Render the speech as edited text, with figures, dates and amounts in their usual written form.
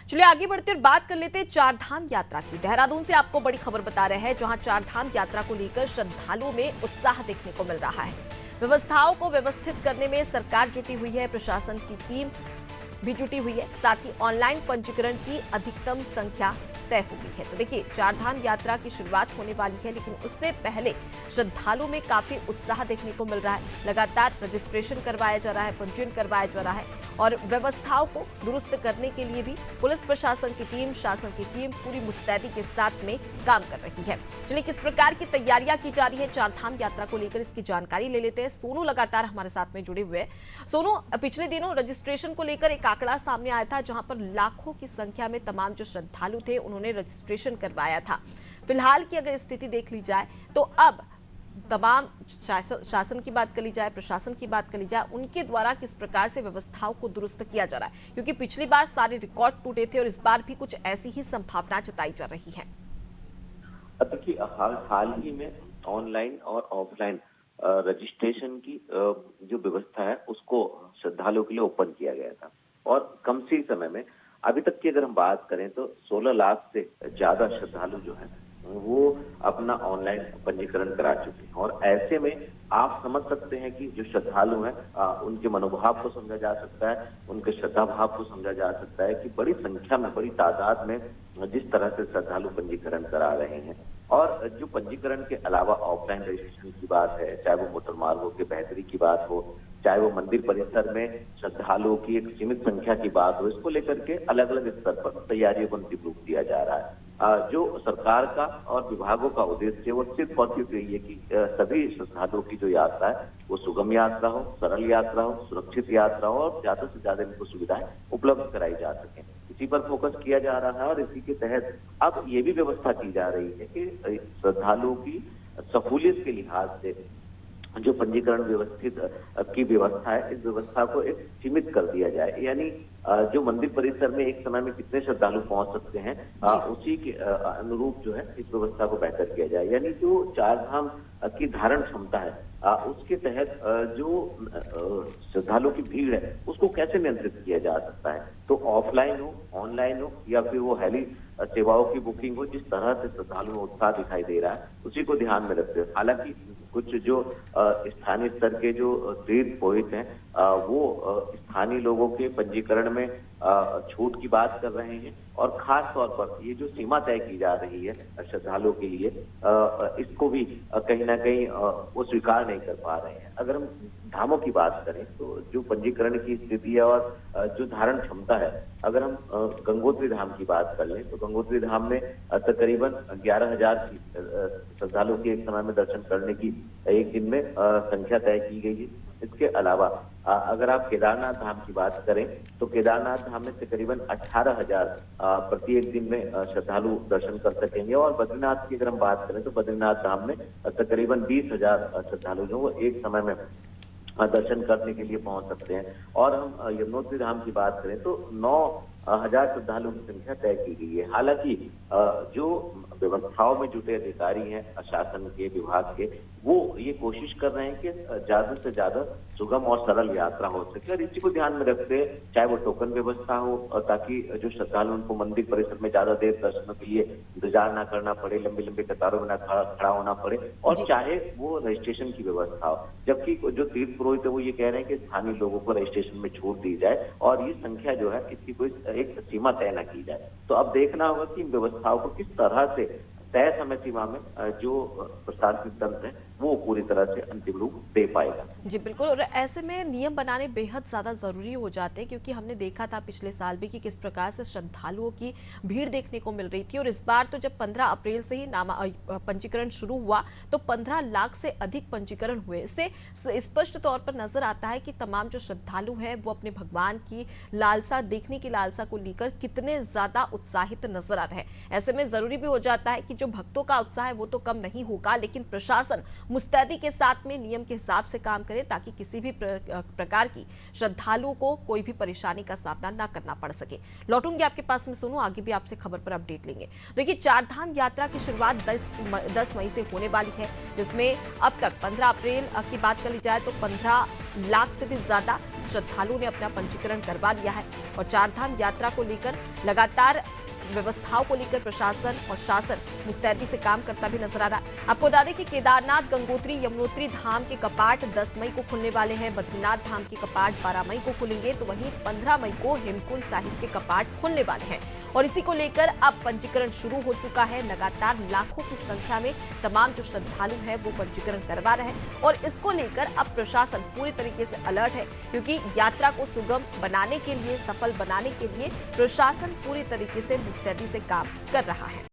चलिए आगे बढ़ते और बात कर लेते हैं चार धाम यात्रा की। देहरादून से आपको बड़ी खबर बता रहे हैं, जहां चार धाम यात्रा को लेकर श्रद्धालुओं में उत्साह देखने को मिल रहा है। व्यवस्थाओं को व्यवस्थित करने में सरकार जुटी हुई है, प्रशासन की टीम भी जुटी हुई है, साथ ही ऑनलाइन पंजीकरण की अधिकतम संख्या तय हो गई है। तो देखिए, चार धाम यात्रा की शुरुआत होने वाली है, लेकिन उससे पहले श्रद्धालुओं में काफी उत्साह देखने को मिल रहा है। लगातार रजिस्ट्रेशन करवाया जा रहा है, पंजीयन करवाया जा रहा है और व्यवस्थाओं को दुरुस्त करने के लिए भी पुलिस प्रशासन की टीम, शासन की टीम पूरी मुस्तैदी के साथ में काम कर रही है। चलिए, किस प्रकार की तैयारियां की जा रही है चार धाम यात्रा को लेकर, इसकी जानकारी ले लेते हैं। सोनू लगातार हमारे साथ में जुड़े हुए हैं। सोनू, पिछले दिनों रजिस्ट्रेशन को लेकर एक आंकड़ा सामने आया था, जहां पर लाखों की संख्या में तमाम जो श्रद्धालु थे उन्होंने रजिस्ट्रेशन करवाया था। फिलहाल की अगर स्थिति देख ली जाए तो अब तमाम शासन की बात कर ली जाए, प्रशासन की बात कर ली जाए, उनके द्वारा किस प्रकार से व्यवस्थाओं को दुरुस्त किया जा रहा है, क्योंकि पिछली बार सारे रिकॉर्ड टूटे थे और इस बार भी कुछ ऐसी ही संभावना जताई जा रही है। देखिए, हाल ही में ऑनलाइन और ऑफलाइन रजिस्ट्रेशन की जो व्यवस्था है उसको श्रद्धालुओं के लिए ओपन किया गया था और कम से ही समय में, अभी तक की अगर हम बात करें तो 16 लाख से ज्यादा श्रद्धालु जो है वो अपना ऑनलाइन पंजीकरण करा चुके हैं। और ऐसे में आप समझ सकते हैं कि जो श्रद्धालु हैं उनके मनोभाव को समझा जा सकता है, उनके श्रद्धा भाव को समझा जा सकता है कि बड़ी संख्या में, बड़ी तादाद में जिस तरह से श्रद्धालु पंजीकरण करा रहे हैं। और जो पंजीकरण के अलावा ऑफलाइन रजिस्ट्रेशन की बात है, चाहे वो मोटर मार्गों की बेहतरी की बात हो, चाहे वो मंदिर परिसर में श्रद्धालुओं की एक सीमित संख्या की बात हो, इसको लेकर के अलग अलग स्तर पर तैयारियों को अंतिम रूप दिया जा रहा है। जो सरकार का और विभागों का उद्देश्य है वो सिर्फ और सिर्फ यही है कि सभी श्रद्धालुओं की जो यात्रा है वो सुगम यात्रा हो, सरल यात्रा हो, सुरक्षित यात्रा हो और ज्यादा से ज्यादा इनको सुविधाएं उपलब्ध कराई जा सके। इसी पर फोकस किया जा रहा है और इसी के तहत अब ये भी व्यवस्था की जा रही है कि श्रद्धालुओं की सहूलियत के लिहाज से जो पंजीकरण व्यवस्थित की व्यवस्था है, इस व्यवस्था को एक सीमित कर दिया जाए। यानी जो मंदिर परिसर में एक समय में कितने श्रद्धालु पहुंच सकते हैं, उसी के अनुरूप जो है इस व्यवस्था को बेहतर किया जाए। यानी जो चार धाम की धारण क्षमता है उसके तहत जो श्रद्धालुओं की भीड़ है उसको कैसे नियंत्रित किया जा सकता है। तो ऑफलाइन हो, ऑनलाइन हो या फिर वो हेली सेवाओं की बुकिंग हो, जिस तरह से श्रद्धालुओं में उत्साह दिखाई दे रहा है उसी को ध्यान में रखते हुए, हालांकि कुछ जो स्थानीय स्तर के जो तीर्थ पुरोहित हैं वो स्थानीय लोगों के पंजीकरण में छूट की बात कर रहे हैं और खास तौर पर ये जो सीमा तय की जा रही है श्रद्धालुओं के लिए, इसको भी कहीं ना कहीं वो स्वीकार नहीं कर पा रहे हैं। अगर हम धामों की बात करें तो जो पंजीकरण की स्थिति है और जो धारण क्षमता है, अगर हम गंगोत्री धाम की बात कर लें तो गंगोत्री धाम में तकरीबन 11,000 श्रद्धालुओं के एक समय में दर्शन करने की एक दिन में संख्या तय की गई है। इसके अलावा अगर आप केदारनाथ धाम की बात करें तो केदारनाथ धाम में तकरीबन 18,000 प्रति एक दिन में श्रद्धालु दर्शन कर सकेंगे। और बद्रीनाथ की अगर हम बात करें तो बद्रीनाथ धाम में तकरीबन 20,000 श्रद्धालु जो वो एक समय में दर्शन करने के लिए पहुंच सकते हैं। और हम यमुनोत्री धाम की बात करें तो 9,000 श्रद्धालुओं की संख्या तय की गई है। हालांकि जो व्यवस्थाओं में जुटे अधिकारी हैं शासन के, विभाग के, वो ये कोशिश कर रहे हैं कि ज्यादा से ज्यादा सुगम और सरल यात्रा हो सके और इसी को ध्यान में रखते हैं, चाहे वो टोकन व्यवस्था हो ताकि जो श्रद्धालु उनको मंदिर परिसर में ज्यादा देर दर्शनों के लिए इंतजार ना करना पड़े, लंबी लंबी कतारों में ना खड़ा होना पड़े, और चाहे वो रजिस्ट्रेशन की व्यवस्था हो। जबकि जो तीर्थ पुरोहित है वो ये कह रहे हैं कि स्थानीय लोगों को रजिस्ट्रेशन में छूट दी जाए और ये संख्या जो है इसकी कोई एक सीमा तय न की जाए। तो अब देखना होगा कि इन व्यवस्थाओं को किस तरह से तय समय सीमा में जो प्रशासनिक तंत्र है वो पूरी तरह से अंतिम रूप दे पाएगा। जी बिल्कुल, और ऐसे में नियम बनाने बेहद ज्यादा जरूरी हो जाते हैं, क्योंकि हमने देखा था पिछले साल भी कि किस प्रकार से श्रद्धालुओं की भीड़ देखने को मिल रही थी। और इस बार तो जब 15 अप्रैल से ही पंजीकरण शुरू हुआ तो 15 लाख से अधिक पंजीकरण हुए। इससे स्पष्ट तौर पर नजर आता है कि तमाम जो श्रद्धालु हैं वो अपने भगवान की लालसा, देखने की लालसा को लेकर कितने ज्यादा उत्साहित नजर आ रहे हैं। ऐसे में जरूरी भी हो जाता है कि जो भक्तों का उत्साह है वो तो कम नहीं होगा, लेकिन प्रशासन मुस्तैदी के साथ में नियम के हिसाब से काम करें ताकि किसी भी प्रकार की श्रद्धालुओं को कोई भी परेशानी का सामना ना करना पड़ सके। लौटूंगी आपके पास में सोनू, आगे भी आपसे खबर पर अपडेट लेंगे। देखिए, चारधाम यात्रा की शुरुआत 10 मई से होने वाली है, जिसमें अब तक 15 अप्रैल की बात कर ली जाए तो 15 लाख से भी ज्यादा श्रद्धालुओं ने अपना पंजीकरण करवा लिया है। और चारधाम यात्रा को लेकर लगातार व्यवस्थाओं को लेकर प्रशासन और शासन मुस्तैदी से काम करता भी नजर आ रहा है। आपको बता दें कि केदारनाथ, गंगोत्री, यमुनोत्री धाम के कपाट 10 मई को खुलने वाले हैं। बद्रीनाथ धाम के कपाट 12 मई को खुलेंगे, तो वहीं 15 मई को हेमकुंड साहिब के कपाट खुलने वाले हैं। और इसी को लेकर अब पंजीकरण शुरू हो चुका है। लगातार लाखों की संख्या में तमाम जो श्रद्धालु हैं वो पंजीकरण करवा रहे हैं और इसको लेकर अब प्रशासन पूरी तरीके से अलर्ट है, क्योंकि यात्रा को सुगम बनाने के लिए, सफल बनाने के लिए प्रशासन पूरी तरीके से मुस्तैदी से काम कर रहा है।